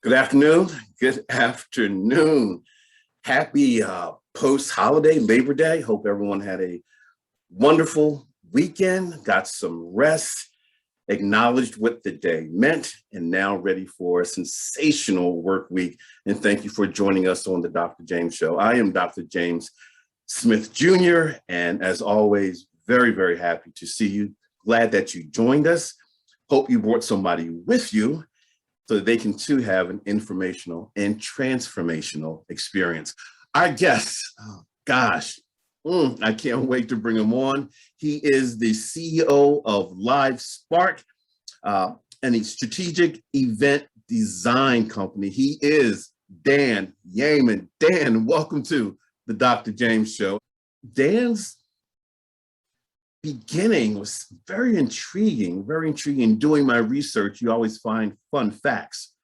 Good afternoon. Good afternoon. Happy post-holiday Labor Day. Hope everyone had a wonderful weekend, got some rest, acknowledged what the day meant, and now ready for a sensational work week. And thank you for joining us on the Dr. James Show. I am Dr. James Smith Jr., and as always, very, very happy to see you. Glad that you joined us. Hope you brought somebody with you so that they can too have an informational and transformational experience. Our guest, oh gosh, I can't wait to bring him on. He is the CEO of LiveSpark, and a strategic event design company. He is Dan Yaman. Dan, welcome to the Dr. James Show. Dan's beginning was very intriguing. Doing my research, you always find fun facts.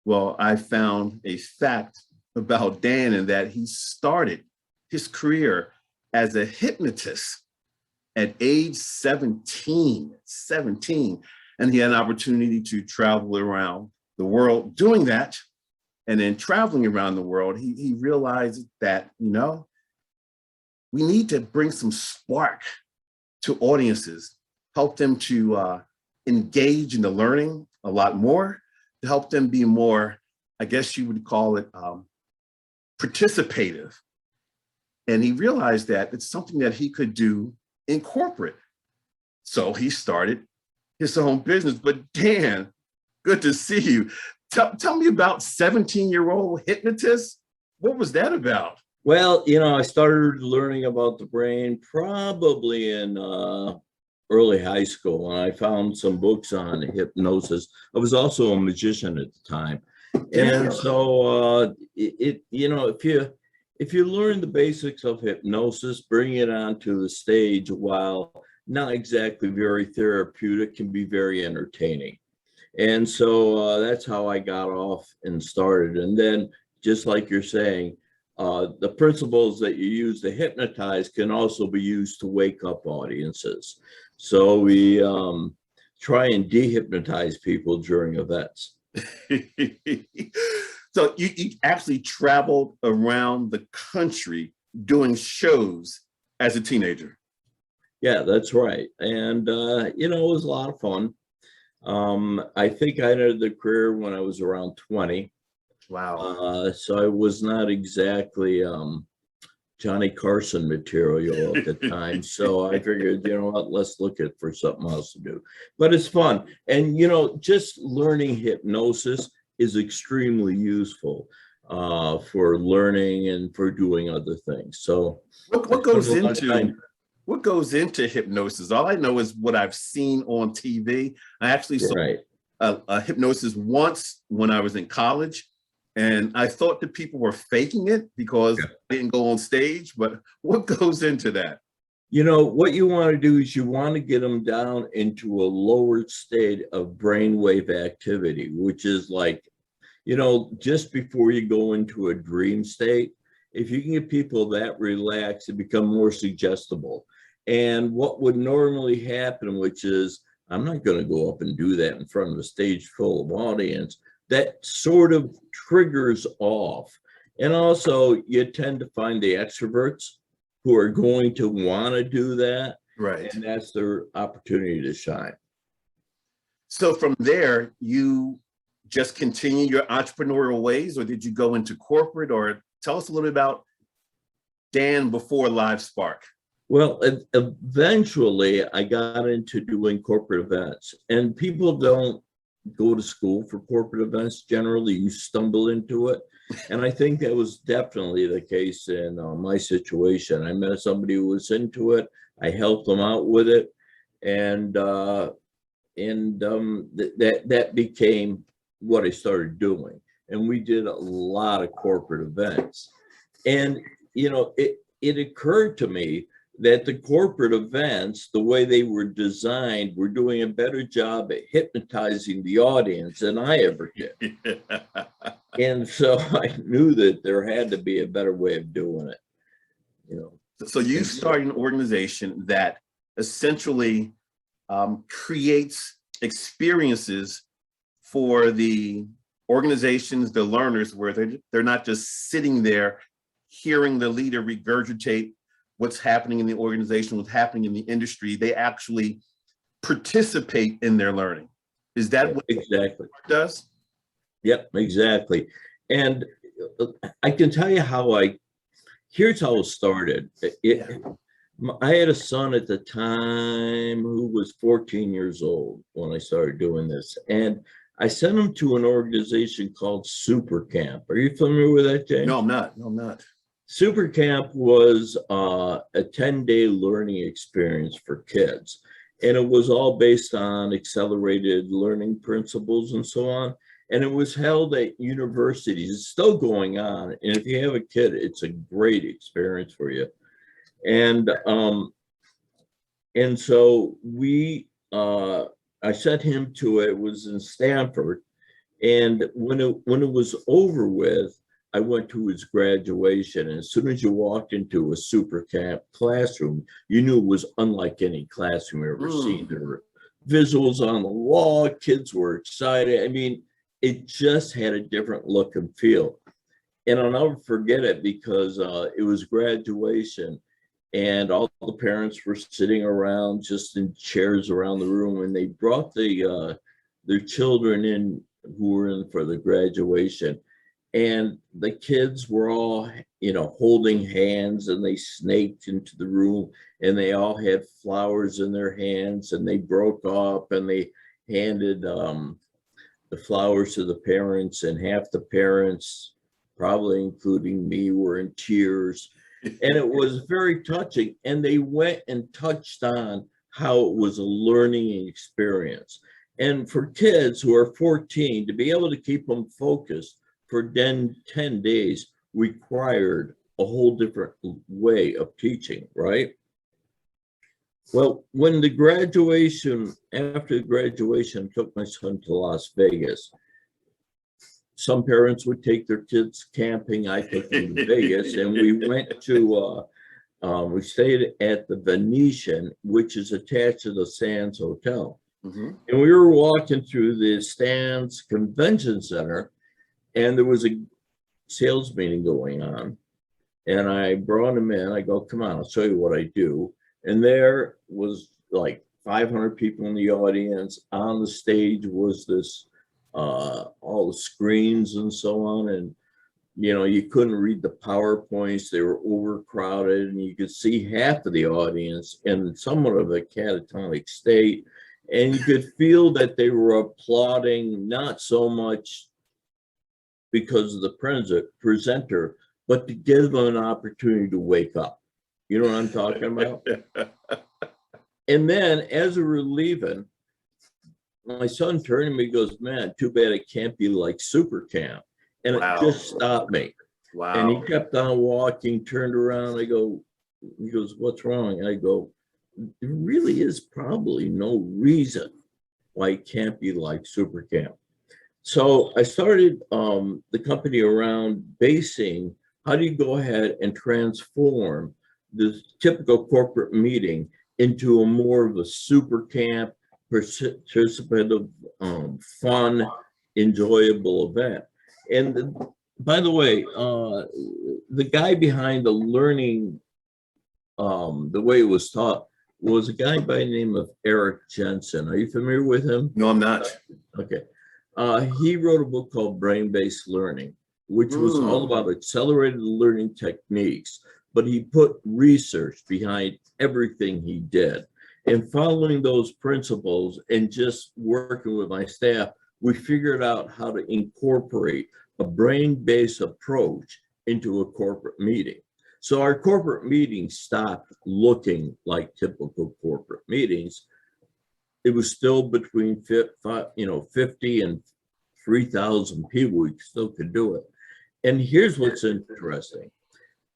Well, I found a fact about Dan in that he started his career as a hypnotist at age 17, and he had an opportunity to travel around the world doing that. And then traveling around the world, he realized that, we need to bring some spark to audiences, help them to engage in the learning a lot more, to help them be more, I guess you would call it, participative. And he realized that it's something that he could do in corporate. So he started his own business. But Dan, good to see you. Tell me about 17-year-old hypnotist. What was that about? Well, I started learning about the brain probably in early high school, and I found some books on hypnosis. I was also a magician at the time. And so if you learn the basics of hypnosis, bring it onto the stage, while not exactly very therapeutic, can be very entertaining. And so that's how I got off and started. And then, just like you're saying, the principles that you use to hypnotize can also be used to wake up audiences. So we try and dehypnotize people during events. So you actually traveled around the country doing shows as a teenager. Yeah, that's right. And, it was a lot of fun. I think I entered the career when I was around 20. Wow. So I was not exactly Johnny Carson material at the time. So I figured, what, let's look for something else to do. But it's fun. And, just learning hypnosis is extremely useful for learning and for doing other things. So what goes into hypnosis? All I know is what I've seen on TV. I actually saw a hypnosis once when I was in college. And I thought that people were faking it because they didn't go on stage, but what goes into that? What you want to do is you want to get them down into a lower state of brainwave activity, which is like, just before you go into a dream state. If you can get people that relaxed, it become more suggestible. And what would normally happen, which is, I'm not going to go up and do that in front of a stage full of audience, that sort of triggers off. And also, you tend to find the extroverts who are going to want to do that. Right. And that's their opportunity to shine. So from there, you just continue your entrepreneurial ways, or did you go into corporate? Or tell us a little bit about Dan before LiveSpark. Well, eventually I got into doing corporate events, and people don't go to school for corporate events. Generally, you stumble into it. And I think that was definitely the case in my situation. I met somebody who was into it. I helped them out with it. And that became what I started doing. And we did a lot of corporate events. And, it occurred to me that the corporate events, the way they were designed, were doing a better job at hypnotizing the audience than I ever did. And so I knew that there had to be a better way of doing it. So you started an organization that essentially creates experiences for the organizations, the learners, where they're not just sitting there hearing the leader regurgitate what's happening in the organization, what's happening in the industry. They actually participate in their learning. Is that what exactly it does? Yep, exactly. And I can tell you here's how it started. I had a son at the time who was 14 years old when I started doing this. And I sent him to an organization called Super Camp. Are you familiar with that, James? No, I'm not. No, I'm not. Super Camp was a 10-day learning experience for kids. And it was all based on accelerated learning principles and so on. And it was held at universities. It's still going on. And if you have a kid, it's a great experience for you. And so I sent him to it. It was in Stanford. And when it was over with, I went to his graduation. And as soon as you walked into a Super Camp classroom, you knew it was unlike any classroom you ever seen. There were visuals on the wall. Kids were excited. I mean, it just had a different look and feel. And I'll never forget it because it was graduation and all the parents were sitting around just in chairs around the room, and they brought their children in who were in for the graduation. And the kids were all, holding hands, and they snaked into the room, and they all had flowers in their hands, and they broke up and they handed the flowers to the parents, and half the parents, probably including me, were in tears. And it was very touching. And they went and touched on how it was a learning experience. And for kids who are 14, to be able to keep them focused for 10 days required a whole different way of teaching, right? Well, after the graduation, I took my son to Las Vegas. Some parents would take their kids camping. I took them to Vegas, and we went to, we stayed at the Venetian, which is attached to the Sands Hotel. Mm-hmm. And we were walking through the Sands Convention Center, and there was a sales meeting going on. And I brought him in. I go, come on, I'll show you what I do. And there was like 500 people in the audience. On the stage was this, all the screens and so on. And, you couldn't read the PowerPoints. They were overcrowded, and you could see half of the audience in somewhat of a catatonic state. And you could feel that they were applauding, not so much because of the presenter, but to give them an opportunity to wake up. You know what I'm talking about? And then as we were leaving, my son turned to me and goes, man, too bad it can't be like Super Camp. And It just stopped me. Wow. And he kept on walking, turned around. He goes, what's wrong? And I go, there really is probably no reason why it can't be like Super Camp. So I started the company around basing, how do you go ahead and transform the typical corporate meeting into a more of a Super Camp, participative, fun, enjoyable event. And by the way, the guy behind the learning, the way it was taught, was a guy by the name of Eric Jensen. Are you familiar with him? No, I'm not. Okay. He wrote a book called Brain-Based Learning, which was all about accelerated learning techniques, but he put research behind everything he did. And following those principles and just working with my staff, we figured out how to incorporate a brain-based approach into a corporate meeting. So our corporate meetings stopped looking like typical corporate meetings. It was still between 50 and 3,000 people. We still could do it. And here's what's interesting.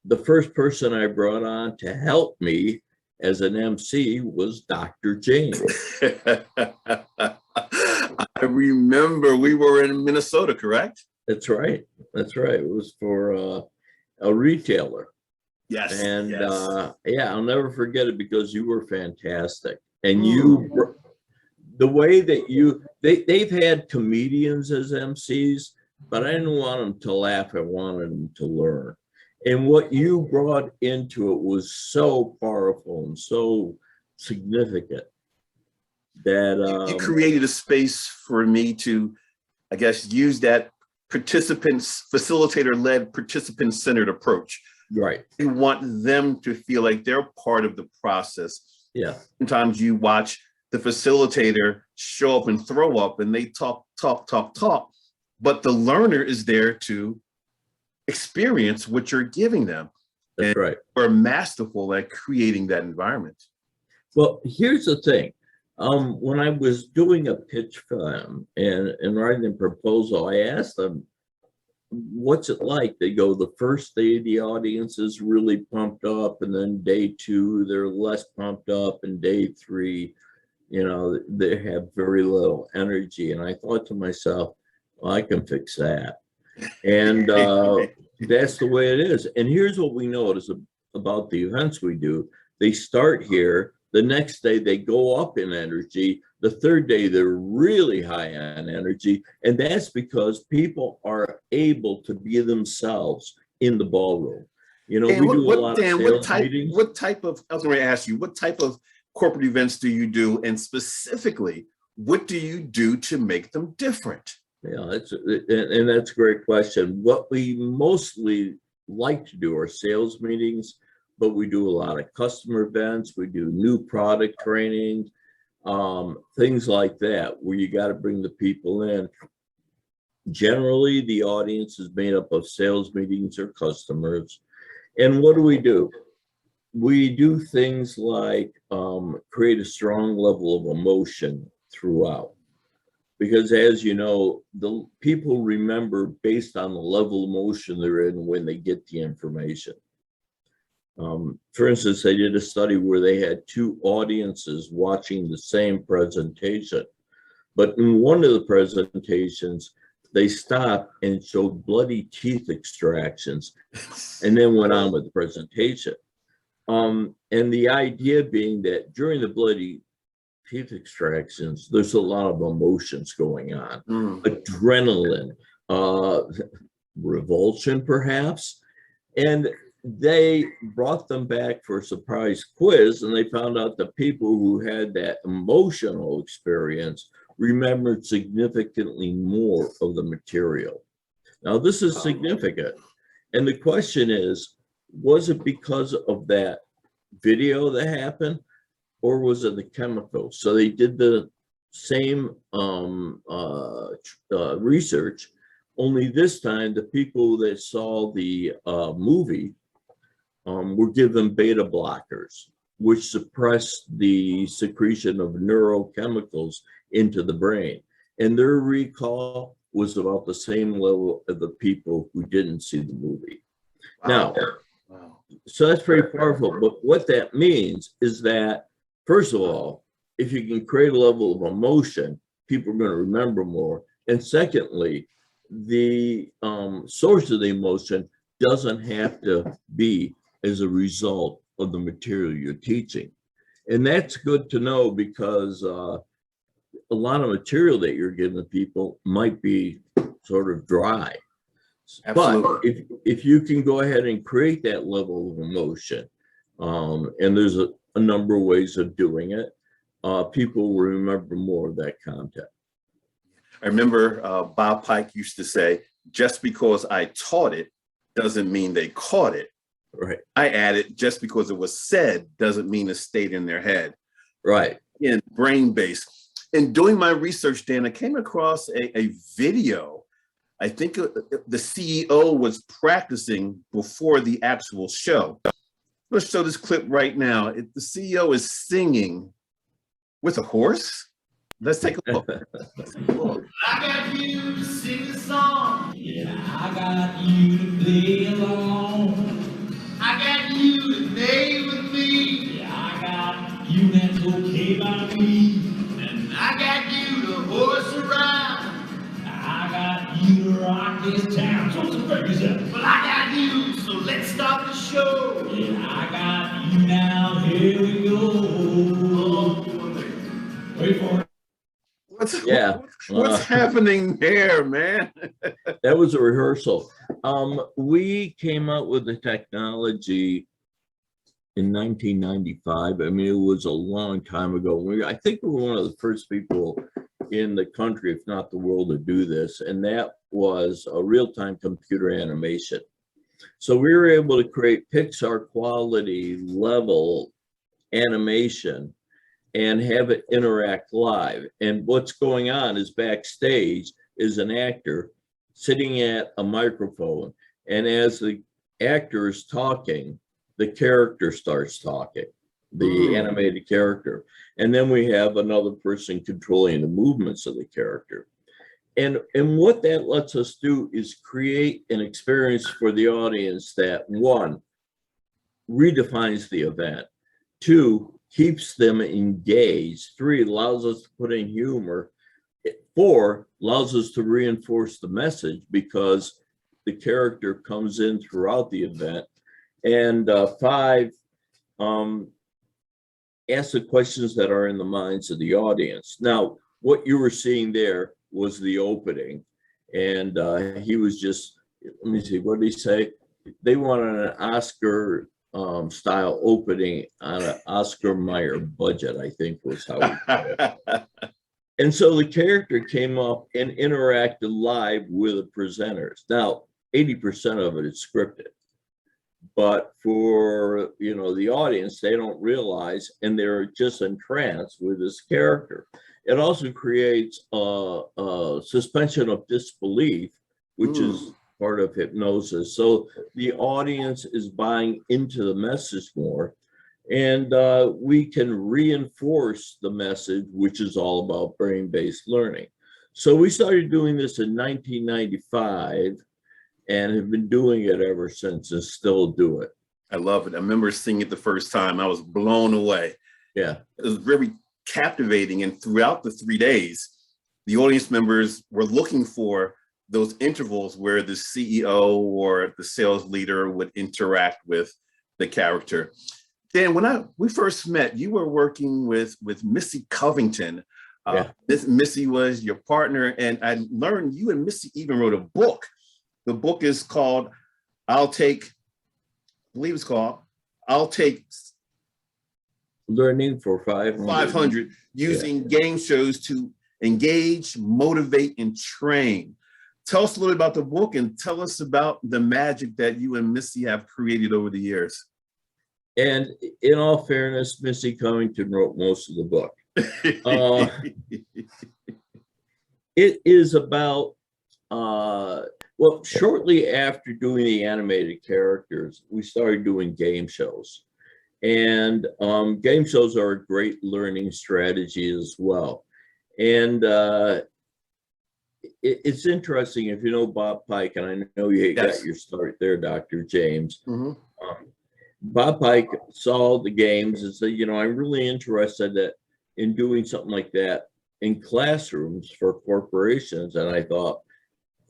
The first person I brought on to help me as an MC was Dr. James. I remember we were in Minnesota, correct? That's right. That's right. It was for a retailer. Yes. And yes. Yeah, I'll never forget it because you were fantastic. And the way that they've had comedians as MCs, but I didn't want them to laugh. I wanted them to learn. And what you brought into it was so powerful and so significant that You created a space for me to, I guess, use that facilitator-led, participant-centered approach. right. You want them to feel like they're part of the process. Yeah. Sometimes you watch the facilitator show up and throw up and they talk, but the learner is there to experience what you're giving them. That's and right. We're masterful at creating that environment. Well, here's the thing. When I was doing a pitch for them and writing a proposal, I asked them, what's it like? They go, the first day the audience is really pumped up, and then day two, they're less pumped up, and day three, you know, they have very little energy. And I thought to myself, well, I can fix that. And that's the way it is. And here's what we notice about the events we do. They start here. The next day they go up in energy. The third day they're really high on energy. And that's because people are able to be themselves in the ballroom. You know, And we do a lot Dan, of sales meetings. What type of, I was going to ask you, what type of corporate events do you do? And specifically, what do you do to make them different? Yeah, that's a great question. What we mostly like to do are sales meetings, but we do a lot of customer events. We do new product training, things like that, where you got to bring the people in. Generally, the audience is made up of sales meetings or customers. And what do? We do things like create a strong level of emotion throughout. Because as you know, the people remember based on the level of emotion they're in when they get the information. For instance, they did a study where they had two audiences watching the same presentation. But in one of the presentations, they stopped and showed bloody teeth extractions and then went on with the presentation. And the idea being that during the bloody teeth extractions, there's a lot of emotions going on, adrenaline, revulsion perhaps. And they brought them back for a surprise quiz, and they found out the people who had that emotional experience remembered significantly more of the material. Now, this is significant. And the question is, was it because of that video that happened, or was it the chemicals? So they did the same research, only this time the people that saw the movie were given beta blockers, which suppress the secretion of neurochemicals into the brain. And their recall was about the same level of the people who didn't see the movie. Wow. Now, so that's pretty powerful. But what that means is that, first of all, if you can create a level of emotion, people are going to remember more. And secondly, the source of the emotion doesn't have to be as a result of the material you're teaching. And that's good to know, because a lot of material that you're giving people might be sort of dry. Absolutely. But if you can go ahead and create that level of emotion, and there's a number of ways of doing it, people will remember more of that content. I remember Bob Pike used to say, just because I taught it doesn't mean they caught it. Right. I added, just because it was said doesn't mean it stayed in their head. Right. In brain-based. In doing my research, Dan, I came across a video. I think the CEO was practicing before the actual show. Let's show this clip right now. The CEO is singing with a horse. Let's take a look. I got you to sing a song. Yeah, I got you to play along. I got you to play with me. Yeah, I got you, that's okay by me. And I got you to horse around. I got you to rock this town. So some figures up. Well, I got you, so let's start the show. Yeah, I got you now. Here we go. Wait for it. Yeah. What's happening there, man? That was a rehearsal. We came out with the technology in 1995. I mean, it was a long time ago. I think we were one of the first people in the country, if not the world, to do this. And that was a real-time computer animation. So we were able to create Pixar quality level animation and have it interact live. And what's going on is backstage is an actor sitting at a microphone. And as the actor is talking, the character starts talking, the animated character. And then we have another person controlling the movements of the character. And what that lets us do is create an experience for the audience that, one, redefines the event, two, keeps them engaged, three, allows us to put in humor, four, allows us to reinforce the message because the character comes in throughout the event, and five, ask the questions that are in the minds of the audience. Now, what you were seeing there was the opening, and he was just, let me see, what did he say? They wanted an Oscar style opening on an Oscar Mayer budget, I think was how he put it. And so the character came up and interacted live with the presenters. Now, 80% of it is scripted, but for, you know, the audience, they don't realize, and they're just entranced with this character. It also creates a suspension of disbelief, which is part of hypnosis. So the audience is buying into the message more, and we can reinforce the message, which is all about brain-based learning. So we started doing this in 1995 and have been doing it ever since and still do it. I love it. I remember seeing it the first time. I was blown away. Yeah. It was very captivating. And throughout the 3 days, the audience members were looking for those intervals where the CEO or the sales leader would interact with the character. Dan, when we first met, you were working with Missy Covington. Missy was your partner, and I learned you and Missy even wrote a book. The book is called I'll Take Learning for 500. Using game shows to engage, motivate, and train. Tell us a little about the book and tell us about the magic that you and Missy have created over the years. And in all fairness, Missy Covington wrote most of the book. It is about, well, shortly after doing the animated characters, we started doing game shows. And game shows are a great learning strategy as well. And it's interesting, if you know Bob Pike, and I know you got your start there, Dr. James. Bob Pike saw the games and said, you know, I'm really interested in doing something like that in classrooms for corporations. And I thought,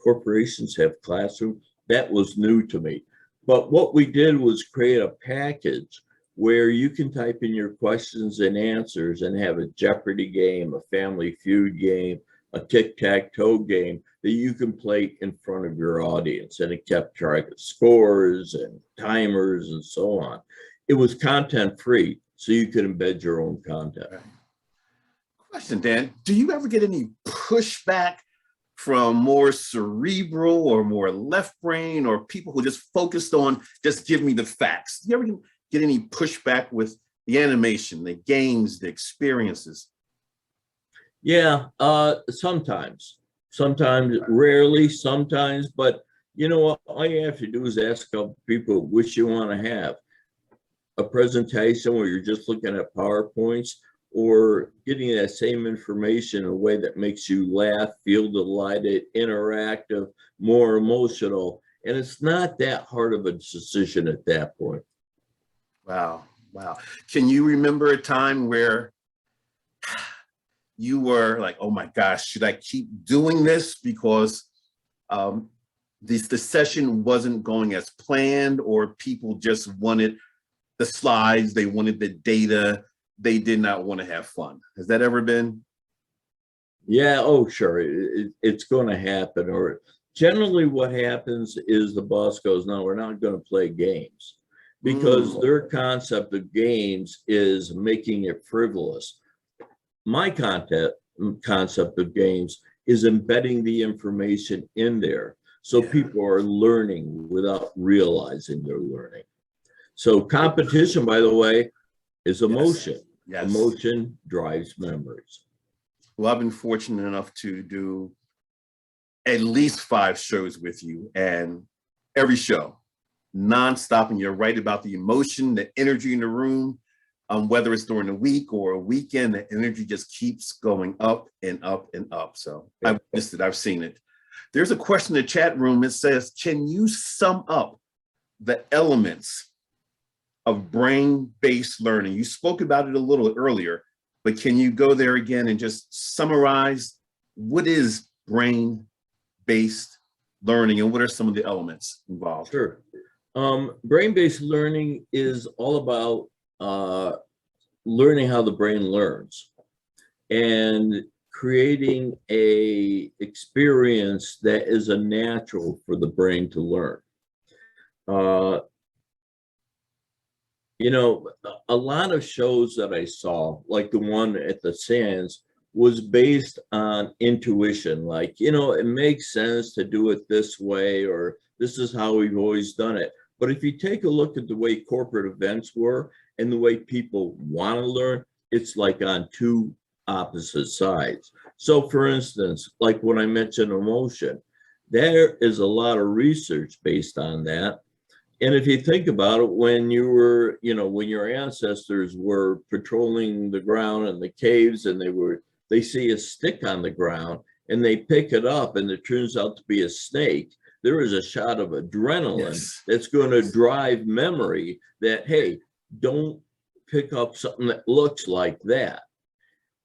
corporations have classrooms? That was new to me. But what we did was create a package where you can type in your questions and answers and have a Jeopardy game, a Family Feud game, a tic-tac-toe game that you can play in front of your audience. And it kept track of scores and timers and so on. It was content free, so you could embed your own content. Question, Dan, do you ever get any pushback from more cerebral or more left brain, or people who just focused on just give me the facts? Do you ever get any pushback with the animation, the games, the experiences? Yeah, sometimes, rarely, sometimes, but you know what, all you have to do is ask a couple people which you want to have. A presentation where you're just looking at PowerPoints, or getting that same information in a way that makes you laugh, feel delighted, interactive, more emotional. And it's not that hard of a decision at that point. Wow. Can you remember a time where you were like, oh my gosh, should I keep doing this because the session wasn't going as planned, or people just wanted the slides, they wanted the data, they did not want to have fun? Has that ever been? Yeah, oh, sure. It's going to happen. Or generally, what happens is the boss goes, no, we're not going to play games because their concept of games is making it frivolous. My concept of games is embedding the information in there so people are learning without realizing they're learning. So competition, by the way, is emotion. Yes. Emotion drives memories. Well, I've been fortunate enough to do at least 5 shows with you, and every show, nonstop, and you're right about the emotion, the energy in the room, whether it's during the week or a weekend, the energy just keeps going up and up and up. So I've witnessed it, I've seen it. There's a question in the chat room. It says, can you sum up the elements of brain-based learning? You spoke about it a little earlier, but can you go there again and just summarize what is brain-based learning and what are some of the elements involved? Sure. Brain-based learning is all about learning how the brain learns and creating a experience that is a natural for the brain to learn. You know, a lot of shows that I saw, like the one at the Sands, was based on intuition. Like, you know, it makes sense to do it this way, or this is how we've always done it. But if you take a look at the way corporate events were and the way people want to learn, it's like on two opposite sides. So for instance, like when I mentioned emotion, there is a lot of research based on that. And if you think about it, when you were, you know, when your ancestors were patrolling the ground and the caves and they see a stick on the ground and they pick it up and it turns out to be a snake, there is a shot of adrenaline that's going to drive memory that, hey, don't pick up something that looks like that.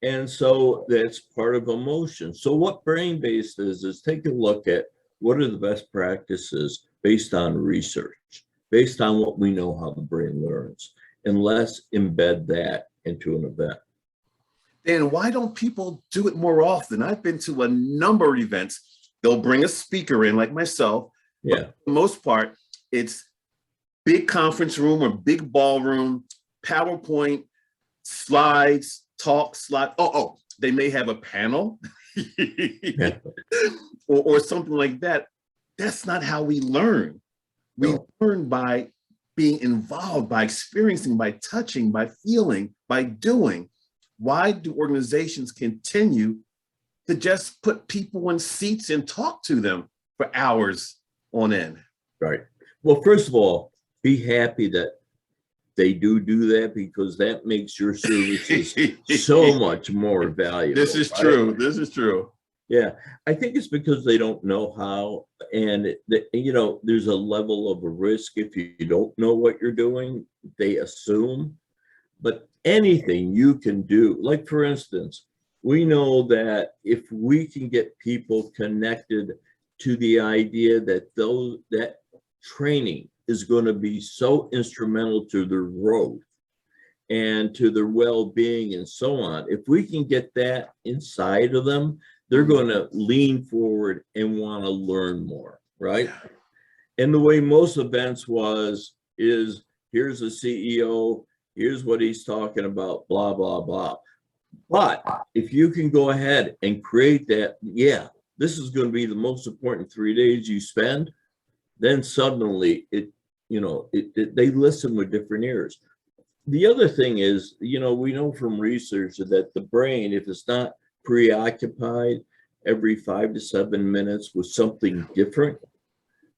And so that's part of emotion. So what brain-based is take a look at what are the best practices based on research, based on what we know how the brain learns, and let's embed that into an event. Dan, why don't people do it more often? I've been to a number of events. They'll bring a speaker in like myself. Yeah. But for the most part, it's big conference room or big ballroom, PowerPoint, slides, talk, slide. Oh, they may have a panel or something like that. That's not how we learn. We learn by being involved, by experiencing, by touching, by feeling, by doing. Why do organizations continue to just put people in seats and talk to them for hours on end? Right. Well, first of all, be happy that they do that, because that makes your services so much more valuable. This is true. This is true. Yeah, I think it's because they don't know how, and you know, there's a level of a risk if you don't know what you're doing. They assume, but anything you can do, like for instance, we know that if we can get people connected to the idea that that training is going to be so instrumental to their growth and to their well-being and so on, if we can get that inside of them, they're going to lean forward and want to learn more, right? And the way most events is here's a CEO, here's what he's talking about, blah, blah, blah. But if you can go ahead and create that, yeah, this is going to be the most important 3 days you spend, then suddenly they listen with different ears. The other thing is, you know, we know from research that the brain, if it's not preoccupied every 5 to 7 minutes with something different,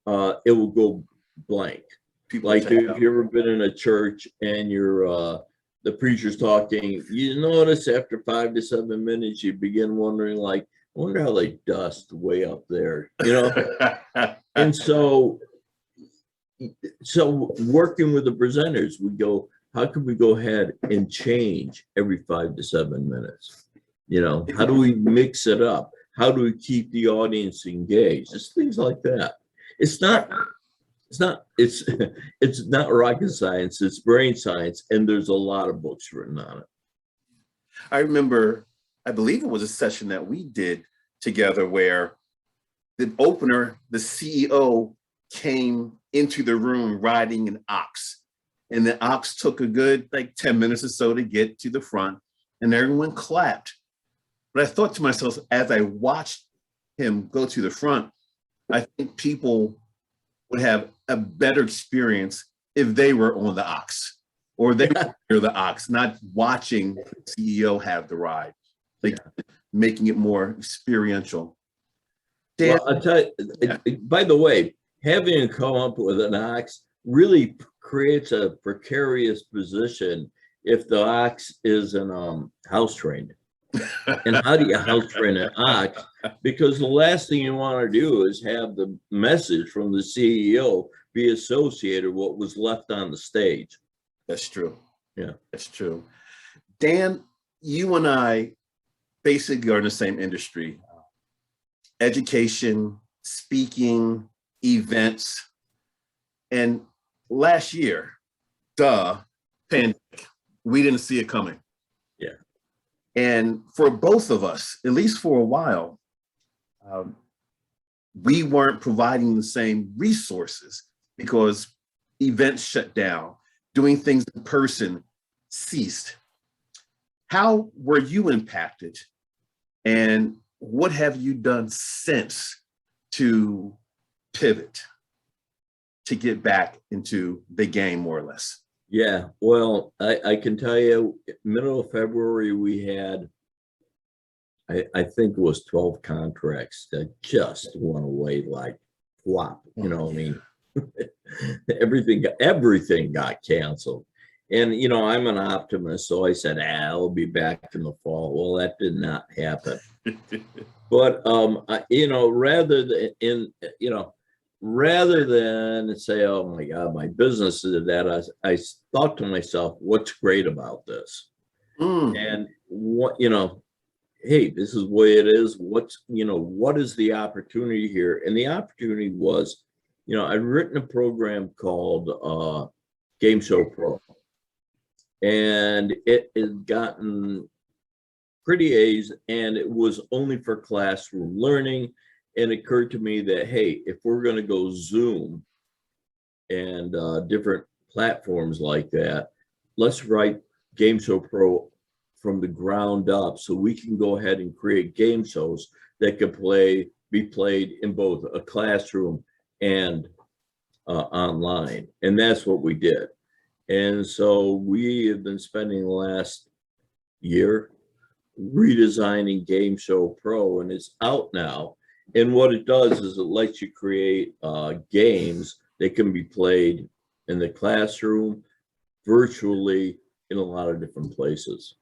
it will go blank. People like if you've ever been in a church and the preacher's talking, you notice after 5 to 7 minutes, you begin wondering, like, I wonder how they dust way up there, you know? And so working with the presenters, we go, how can we go ahead and change every 5 to 7 minutes? You know, how do we mix it up? How do we keep the audience engaged? Just things like that. It's not rocket science, it's brain science, and there's a lot of books written on it. I remember I believe it was a session that we did together where the opener, the CEO came into the room riding an ox. And the ox took a good like 10 minutes or so to get to the front, and everyone clapped. But I thought to myself, as I watched him go to the front, I think people would have a better experience if they were on the ox or they were near the ox, not watching the CEO have the ride, like making it more experiential. Dan, Well, I'll tell you, by the way, having to come up with an ox really creates a precarious position if the ox isn't house trained. And how do you house train an ox? Because the last thing you want to do is have the message from the CEO be associated with what was left on the stage. that's true. Yeah. That's true. Dan, you and I basically are in the same industry. Education, speaking, events. And last year, pandemic, we didn't see it coming. Yeah. And for both of us, at least for a while, we weren't providing the same resources because events shut down, doing things in person ceased. How were you impacted? And what have you done since to pivot, to get back into the game more or less? Yeah, well, I can tell you, middle of February, we had, I think it was 12 contracts that just went away like flop, you know what I mean? Everything got canceled. And, you know, I'm an optimist, so I said, I'll be back in the fall. Well, that did not happen. But, you know, rather than say, oh my God, my business is that, I thought to myself, what's great about this? And what, you know, hey, this is the way it is. What's, you know, what is the opportunity here? And the opportunity was, you know, I'd written a program called Game Show Pro. And it had gotten pretty A's, and it was only for classroom learning. And it occurred to me that, hey, if we're going to go Zoom and different platforms like that, let's write Game Show Pro from the ground up so we can go ahead and create game shows that could be played in both a classroom and online. And that's what we did. And so we have been spending the last year redesigning Game Show Pro, and it's out now. And what it does is it lets you create games that can be played in the classroom, virtually, in a lot of different places.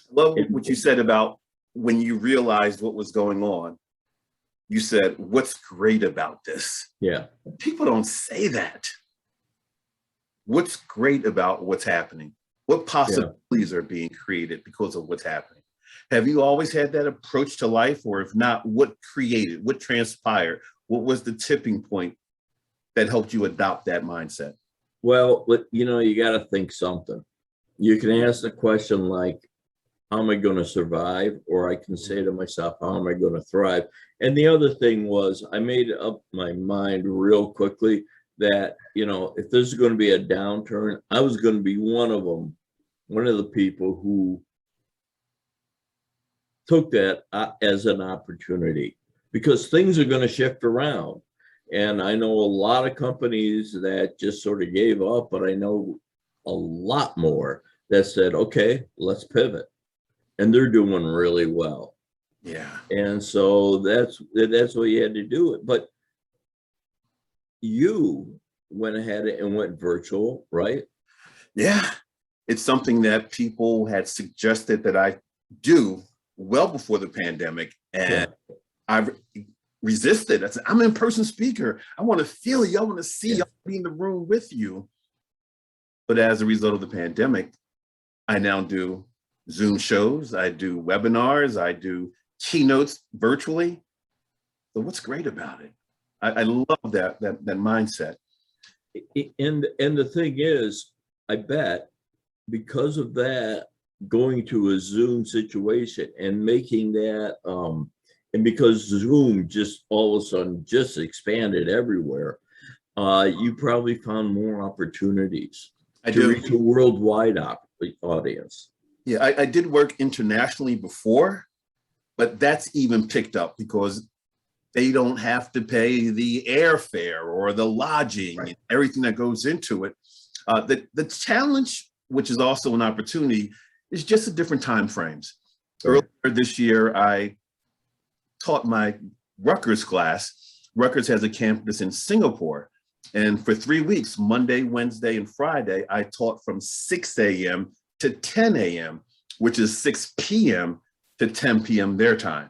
Love what you said about when you realized what was going on. You said, what's great about this? Yeah. People don't say that. What's great about what's happening? What possibilities are being created because of what's happening? Have you always had that approach to life? Or if not, what created, what transpired? What was the tipping point that helped you adopt that mindset? Well, you know, you got to think something. You can ask the question like, how am I going to survive? Or I can say to myself, how am I going to thrive? And the other thing was, I made up my mind real quickly that, you know, if there's going to be a downturn, I was going to be one of the people who took that as an opportunity, because things are going to shift around. And I know a lot of companies that just sort of gave up, but I know a lot more that said, okay, let's pivot. And they're doing really well. Yeah. And so that's what you had to do it. But you went ahead and went virtual, right? Yeah. It's something that people had suggested that I do well before the pandemic. And I resisted. I said, I'm an in-person speaker. I want to feel you. I want to see you. I want to be in the room with you. But as a result of the pandemic, I now do Zoom shows. I do webinars. I do keynotes virtually. So what's great about it? I love that mindset. And the thing is, I bet because of that, going to a Zoom situation and making that, and because Zoom just all of a sudden just expanded everywhere, you probably found more opportunities to reach a worldwide audience. Yeah, I did work internationally before, but that's even picked up because they don't have to pay the airfare or the lodging, and everything that goes into it. The challenge, which is also an opportunity, is just a different time frames. Earlier this year, I taught my Rutgers class. Rutgers has a campus in Singapore. And for 3 weeks, Monday, Wednesday, and Friday, I taught from 6 a.m. to 10 a.m., which is 6 p.m. to 10 p.m. their time.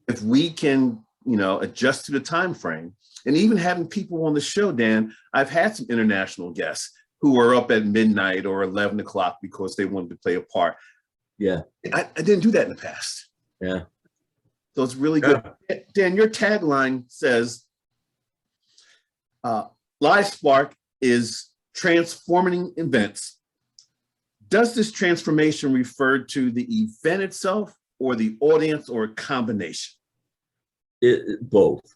If we can, adjust to the time frame, and even having people on the show, Dan, I've had some international guests who were up at midnight or 11 o'clock because they wanted to play a part. Yeah. I didn't do that in the past. Yeah. So it's really good. Dan, your tagline says, Live Spark is transforming events. Does this transformation refer to the event itself or the audience or a combination? Both.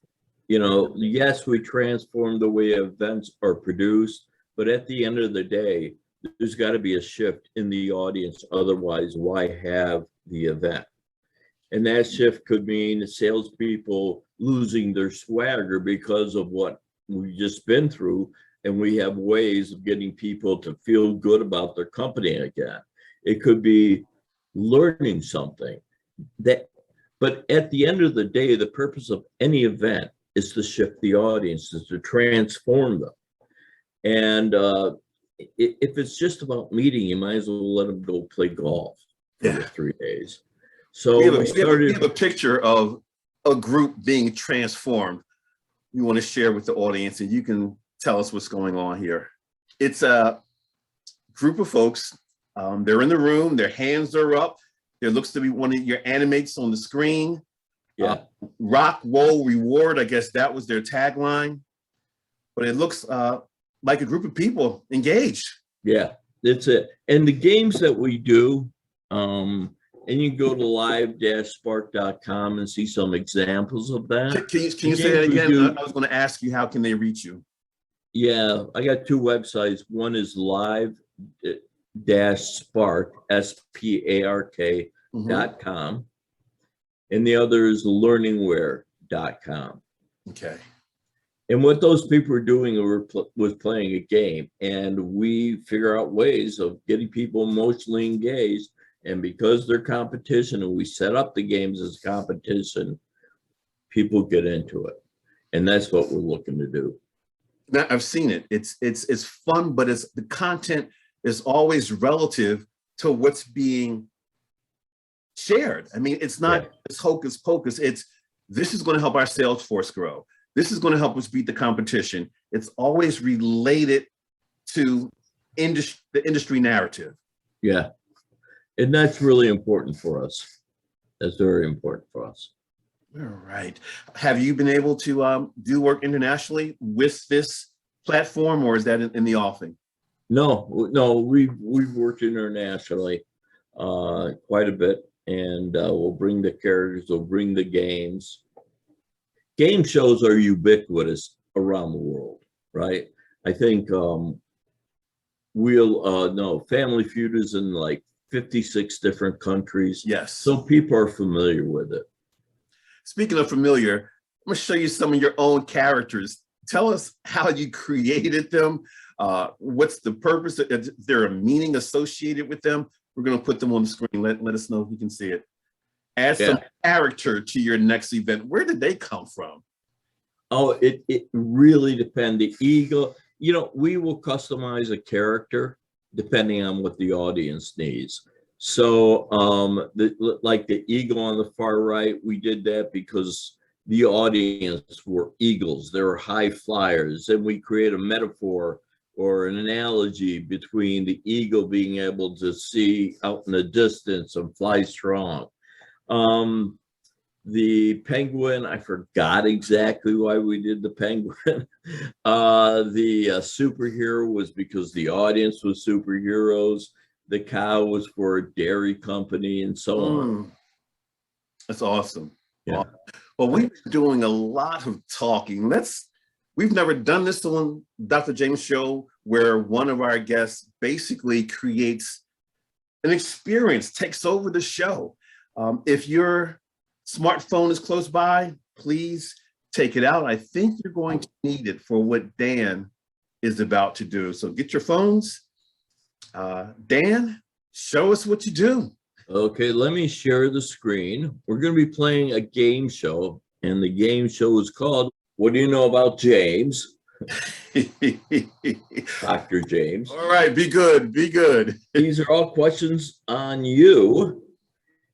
Yes, we transform the way events are produced, but at the end of the day, there's got to be a shift in the audience. Otherwise, why have the event? And that shift could mean salespeople losing their swagger because of what we've just been through. And we have ways of getting people to feel good about their company again. It could be learning something but at the end of the day, the purpose of any event is to shift the audience, is to transform them. And if it's just about meeting, you might as well let them go play golf for 3 days. So we have a picture of a group being transformed. We want to share with the audience, and you can tell us what's going on here. It's a group of folks. They're in the room. Their hands are up. There looks to be one of your animates on the screen. Yeah. Rock, roll, reward. I guess that was their tagline. But it looks like a group of people engaged. Yeah, that's it. And the games that we do, and you can go to live-spark.com and see some examples of that. Can you say that again? I was going to ask you, how can they reach you? Yeah, I got two websites. One is live-spark, SPARK.com. And the other is learningware.com. Okay. And what those people are doing was playing a game, and we figure out ways of getting people emotionally engaged. And because they're competition, and we set up the games as competition, people get into it, and that's what we're looking to do. Now, I've seen it. It's fun, but the content is always relative to what's being shared. I mean, it's not it's hocus pocus. This is going to help our sales force grow. This is going to help us beat the competition. It's always related to the industry narrative. Yeah. And that's really important for us. That's very important for us. All right. Have you been able to do work internationally with this platform, or is that in the offing? No, we've worked internationally quite a bit, and we'll bring the characters, we'll bring the games. Game shows are ubiquitous around the world, right? I think Family Feud is in like 56 different countries. Yes. So people are familiar with it. Speaking of familiar, I'm going to show you some of your own characters. Tell us how you created them. What's the purpose? Is there a meaning associated with them? We're going to put them on the screen. Let us know if you can see it. Add some character to your next event. Where did they come from? Oh, it really depends. The eagle, we will customize a character depending on what the audience needs. So like the eagle on the far right, we did that because the audience were eagles. They were high flyers. And we create a metaphor or an analogy between the eagle being able to see out in the distance and fly strong. The penguin, I forgot exactly why we did the penguin. The superhero was because the audience was superheroes. the cow was for a dairy company and so on. That's awesome. Yeah. Well, we've been doing a lot of talking. We've never done this on Dr. James Show where one of our guests basically creates an experience, takes over the show. If your smartphone is close by, please take it out. I think you're going to need it for what Dan is about to do. So get your phones. Dan, show us what you do. Okay, let me share the screen. We're going to be playing a game show, and the game show is called What Do You Know About James? Dr. James. All right, be good, be good. These are all questions on you.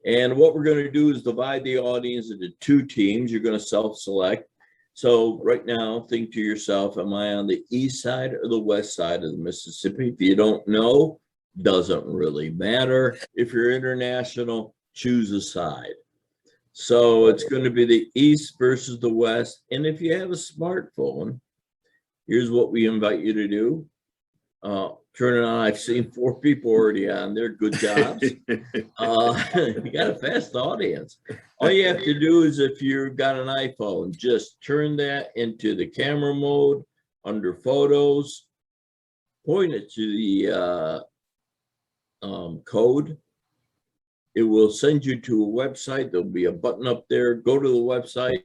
And what we're going to do is divide the audience into two teams. You're going to self-select. So right now, think to yourself, am I on the east side or the west side of the Mississippi? If you don't know, doesn't really matter. If you're international, choose a side. So it's going to be the east versus the west. And if you have a smartphone, here's what we invite you to do. Turn it on. I've seen 4 people already on there. Good jobs. You got a fast audience. All you have to do is, if you've got an iPhone, just turn that into the camera mode under photos, point it to the code. It will send you to a website. There'll be a button up there. Go to the website,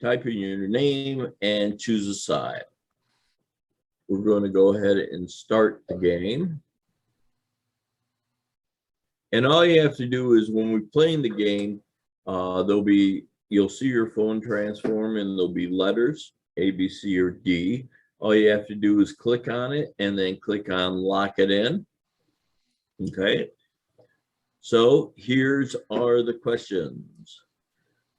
type in your name, and choose a side. We're going to go ahead and start the game. And all you have to do is, when we're playing the game, you'll see your phone transform, and there'll be letters, A, B, C, or D. All you have to do is click on it and then click on lock it in. Okay. So here's are the questions.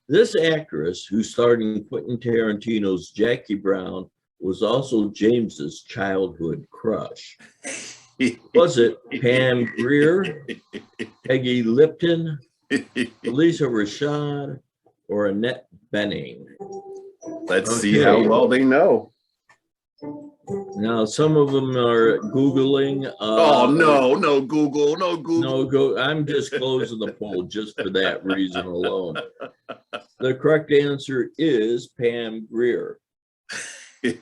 This actress who starred in Quentin Tarantino's Jackie Brown was also James's childhood crush. Was it Pam Grier, Peggy Lipton, Lisa Rashad, or Annette Bening? Let's see how well they know. Now, some of them are Googling. No Google. No, I'm just closing the poll just for that reason alone. The correct answer is Pam Grier. So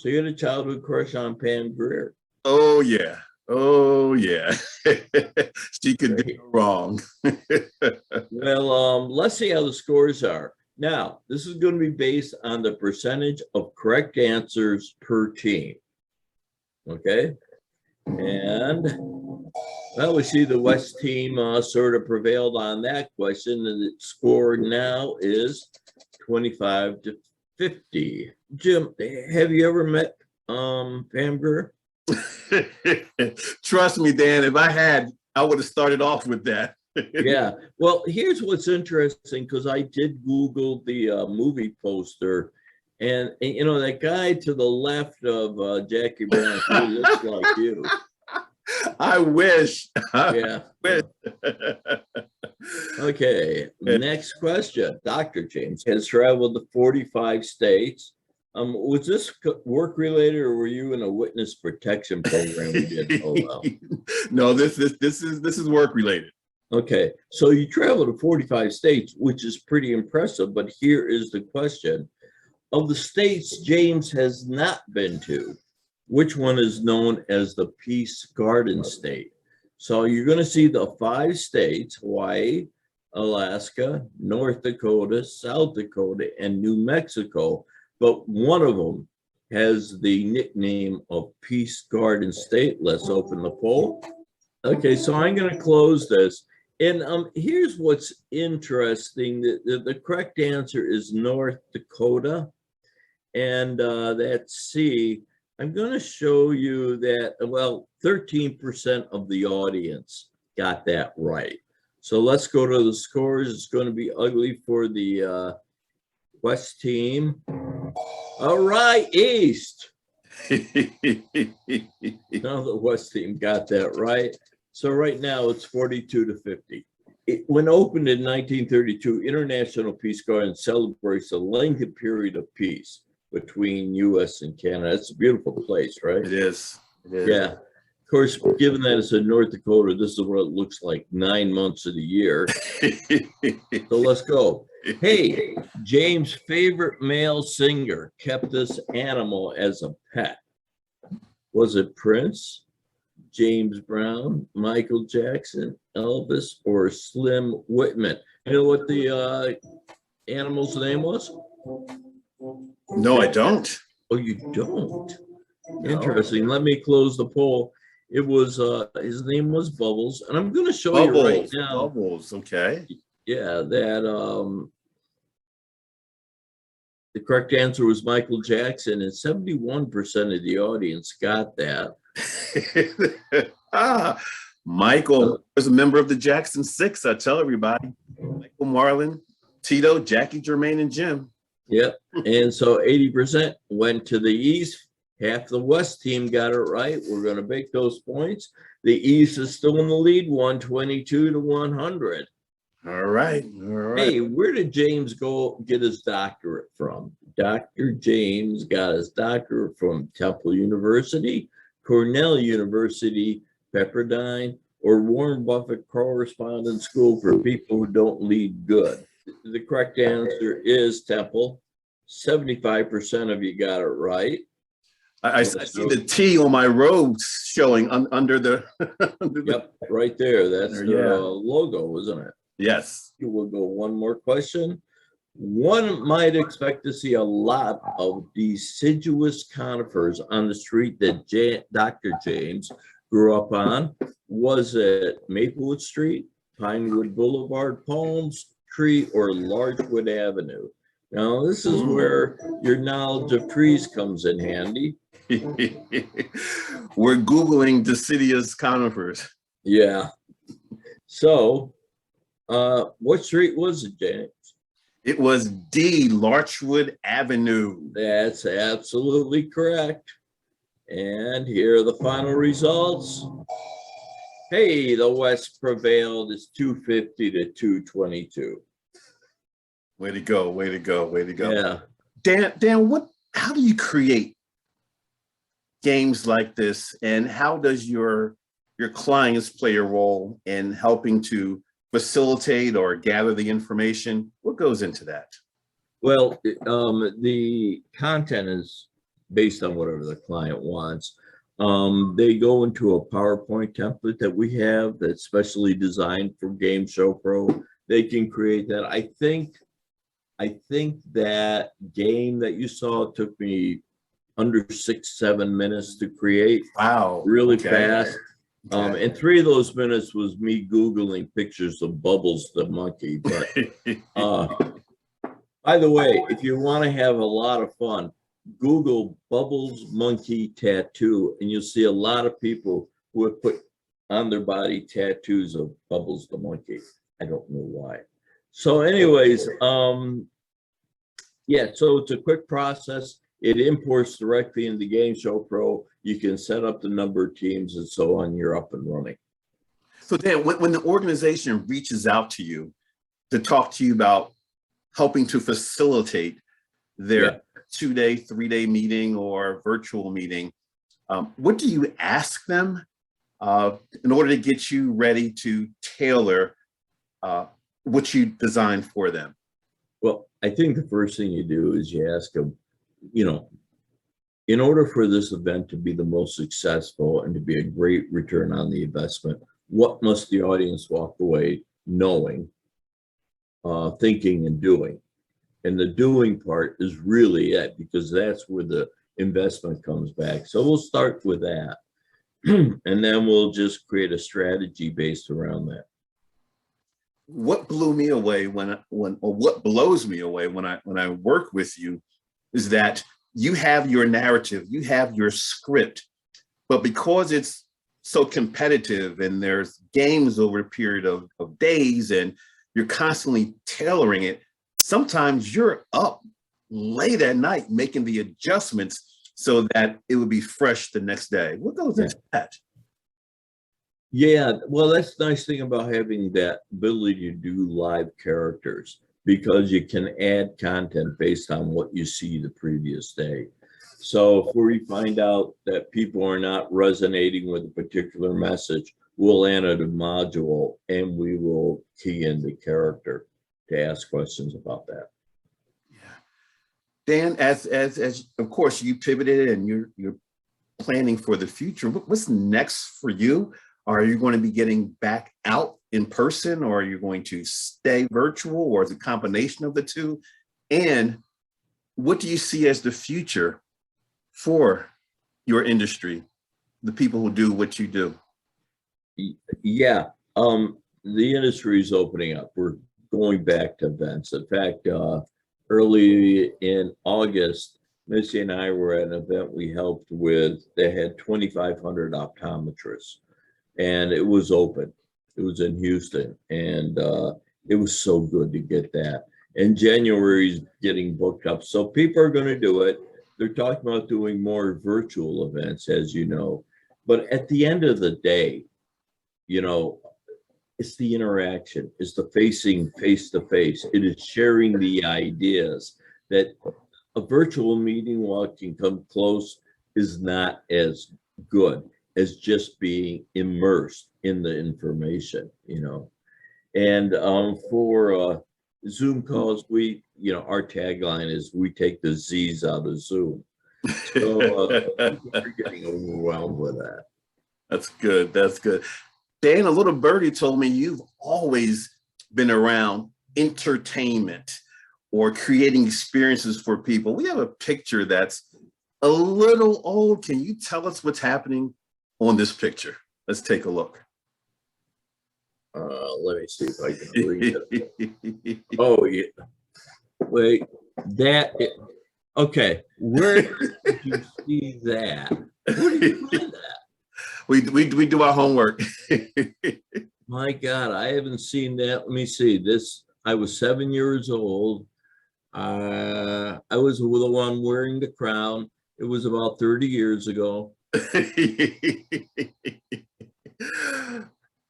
you had a childhood crush on Pam Grier? Oh yeah. She could do no wrong. Well, let's see how the scores are. Now, this is going to be based on the percentage of correct answers per team. Okay. And well, we see the West team sort of prevailed on that question, and the score now is 25-50. Jim, have you ever met Pam Grier? Trust me, Dan, if I had, I would have started off with that. Yeah. Well, here's what's interesting, because I did Google the movie poster, and you know, that guy to the left of Jackie Brown looks like you. I wish. Yeah. Okay. Next question. Dr. James has traveled to 45 states. Was this work related, or were you in a witness protection program we didn't know about? No, this is work related. Okay, so you travel to 45 states, which is pretty impressive, but here is the question. Of the states James has not been to, which one is known as the Peace Garden State? So you're going to see the 5 states: Hawaii, Alaska, North Dakota, South Dakota, and New Mexico, but one of them has the nickname of Peace Garden State. Let's open the poll. Okay, so I'm going to close this. And here's what's interesting. The correct answer is North Dakota. And that's C. I'm going to show you that, well, 13% of the audience got that right. So let's go to the scores. It's going to be ugly for the West team. All right, East. Now the West team got that right. So right now it's 42-50. When opened in 1932, International Peace Garden celebrates a lengthy period of peace between U.S. and Canada. It's a beautiful place, right? It is. Yeah. Of course, given that it's in North Dakota, this is what it looks like 9 months of the year. So let's go. Hey, James' favorite male singer kept this animal as a pet. Was it Prince, James Brown, Michael Jackson, Elvis, or Slim Whitman? You know what the animal's name was? No, I don't. Oh, you don't? No. Interesting. Let me close the poll. It was his name was Bubbles, and I'm going to show you right now. Bubbles, okay. Yeah, that the correct answer was Michael Jackson, and 71% of the audience got that. Michael was a member of the Jackson Six. I tell everybody. Michael, Marlon, Tito, Jackie, Jermaine, and Jim. Yep. And so 80% went to the East. Half the West team got it right. We're going to make those points. The East is still in the lead, 122 to 100. All right. All right. Hey, where did James go get his doctorate from? Dr. James got his doctorate from Temple University, Cornell University, Pepperdine, or Warren Buffett Correspondence School for people who don't lead good. The correct answer is Temple. 75% of you got it right. I see the T on my robe showing under the. Yep, right there. That's the Yeah. logo, isn't it? Yes. We'll go one more question. One might expect to see a lot of deciduous conifers on the street that Dr. James grew up on. Was it Maplewood Street, Pinewood Boulevard, Palms Tree, or Larchwood Avenue? Now, this is where your knowledge of trees comes in handy. We're Googling deciduous conifers. Yeah. So, what street was it, James? It was D, Larchwood Avenue. That's absolutely correct. And here are the final results. Hey, the West prevailed. It's 250 to 222. Way to go, way to go, way to go. Yeah. Dan, how do you create games like this, and how does your clients play a role in helping to facilitate or gather the information? What goes into that? Well, the content is based on whatever the client wants. They go into a PowerPoint template that we have that's specially designed for Game Show Pro. They can create that. I think that game that you saw took me under 6-7 minutes to create. Wow. Really Okay. fast. And 3 of those minutes was me Googling pictures of Bubbles the monkey. But by the way, if you want to have a lot of fun, Google Bubbles monkey tattoo, and you'll see a lot of people who have put on their body tattoos of Bubbles the monkey. I don't know why. So anyways, yeah, so it's a quick process. It imports directly into Game Show Pro. You can set up the number of teams and so on. You're up and running. So Dan, when the organization reaches out to you to talk to you about helping to facilitate their 2-day, 3-day meeting or virtual meeting, what do you ask them in order to get you ready to tailor what you designed for them? Well, I think the first thing you do is you ask them, in order for this event to be the most successful and to be a great return on the investment, what must the audience walk away knowing, thinking, and doing? And the doing part is really it, because that's where the investment comes back. So we'll start with that. And then we'll just create a strategy based around that. What blew me away what blows me away when I work with you is that you have your narrative, you have your script, but because it's so competitive and there's games over a period of days and you're constantly tailoring it, sometimes you're up late at night making the adjustments so that it would be fresh the next day. What goes into that? Yeah, well, that's the nice thing about having that ability to do live characters, because you can add content based on what you see the previous day. So if we find out that people are not resonating with a particular message, we'll enter the module and we will key in the character to ask questions about that. Yeah. Dan, as of course you pivoted and you're planning for the future, what's next for you? Are you going to be getting back out in person, or are you going to stay virtual, or is it a combination of the two? And what do you see as the future for your industry, the people who do what you do? Yeah, the industry is opening up. We're going back to events. In fact, early in August, Missy and I were at an event we helped with. They had 2,500 optometrists, and it was open. It was in Houston, and it was so good to get that. And January is getting booked up, so people are going to do it. They're talking about doing more virtual events, as you know. But at the end of the day, you know, it's the interaction, it's the facing face to face. It is sharing the ideas that a virtual meeting, while it can come close, is not as good as just being immersed in the information, you know. And for Zoom calls, our tagline is we take the Z's out of Zoom. So we're getting overwhelmed with that. That's good. That's good. Dan, a little birdie told me you've always been around entertainment or creating experiences for people. We have a picture that's a little old. Can you tell us what's happening on this picture? Let's take a look. Let me see if I can read it. Oh, yeah. Wait, okay. Where did you see that? Where did you find that? We do our homework. My God, I haven't seen that. Let me see this. I was 7 years old. I was the one wearing the crown. It was about 30 years ago.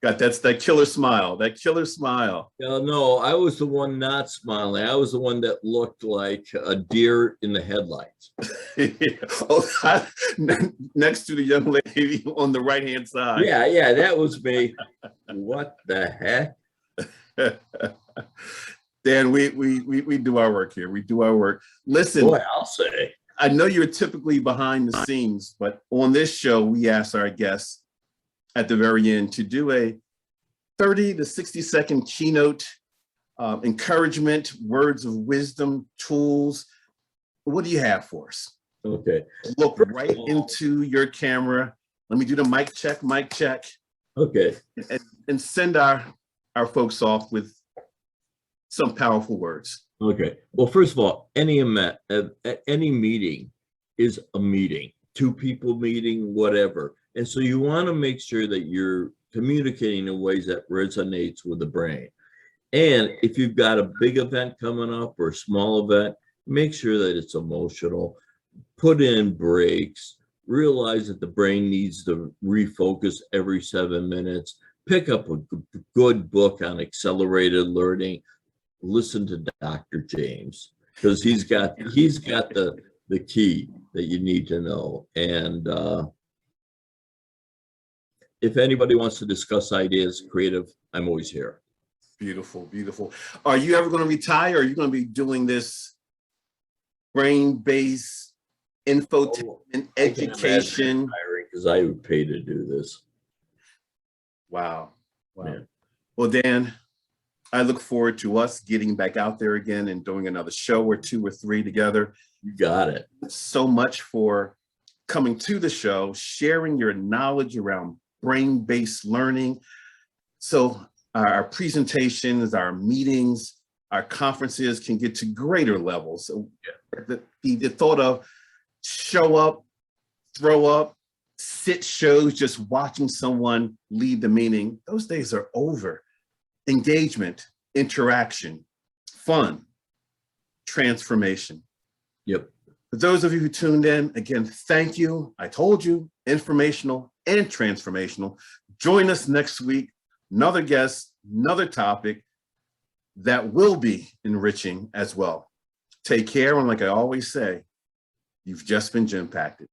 Got that killer smile, that killer smile. No, I was the one not smiling. I was the one that looked like a deer in the headlights. Oh, next to the young lady on the right-hand side. Yeah, that was me. What the heck? Dan, we do our work here. We do our work. Listen, boy, I'll say. I know you're typically behind the scenes, but on this show, we ask our guests at the very end to do a 30 to 60-second keynote, encouragement, words of wisdom, tools. What do you have for us? Okay. Look right into your camera. Let me do the mic check, mic check. Okay. And send our folks off with some powerful words. Okay. Well, first of all, any meeting is a meeting, two people meeting, whatever. And so you want to make sure that you're communicating in ways that resonates with the brain. And if you've got a big event coming up or a small event, make sure that it's emotional. Put in breaks. Realize that the brain needs to refocus every 7 minutes. Pick up a good book on accelerated learning. Listen to Dr. James, because he's got the key that you need to know. And if anybody wants to discuss ideas, creative, I'm always here. Beautiful, beautiful. Are you ever going to retire? Or are you going to be doing this brain-based infotainment education? Because I would pay to do this. Wow. Yeah. Well, Dan, I look forward to us getting back out there again and doing another show or 2 or 3 together. You got it. So much for coming to the show, sharing your knowledge around brain-based learning. So our presentations, our meetings, our conferences can get to greater levels. So the thought of show up, throw up, sit shows, just watching someone lead the meeting, those days are over. Engagement, interaction, fun, transformation. Yep. For those of you who tuned in, again, thank you. I told you, informational and transformational. Join us next week. Another guest, another topic that will be enriching as well. Take care. And like I always say, You've just been gym packed.